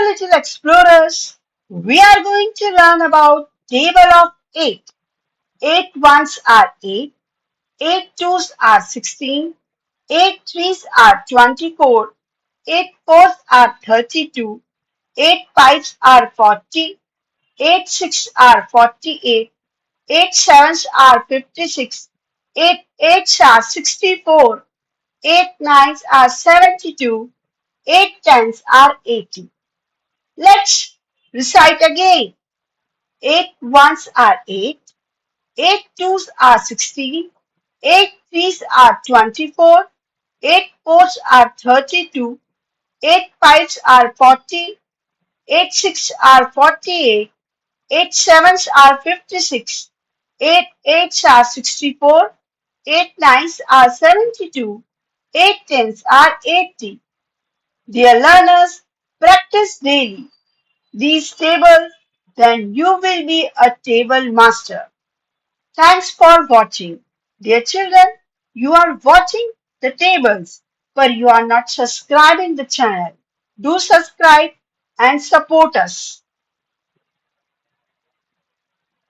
little explorers. We are going to learn about table of 8. 8 ones are 8, 8 twos are 16, 8 threes are 24, 8 fours are 32, 8 fives are 40, 8 sixes are 48, 8 sevens are 56, 8 eights are 64, 8 nines are 72, 8 tens are 80. Let's recite again. 8 ones are 8, 8 twos are 16, 8 threes are 24, 8 fours are 32, 8 fives are 40, 8 sixes are 48, 8 sevens are 56, 8 eights are 64, 8 nines are 72, 8 tens are 80. Dear learners, practice daily these tables, then you will be a table master. Thanks for watching. Dear children, you are watching the tables, but you are not subscribing the channel. Do subscribe and support us.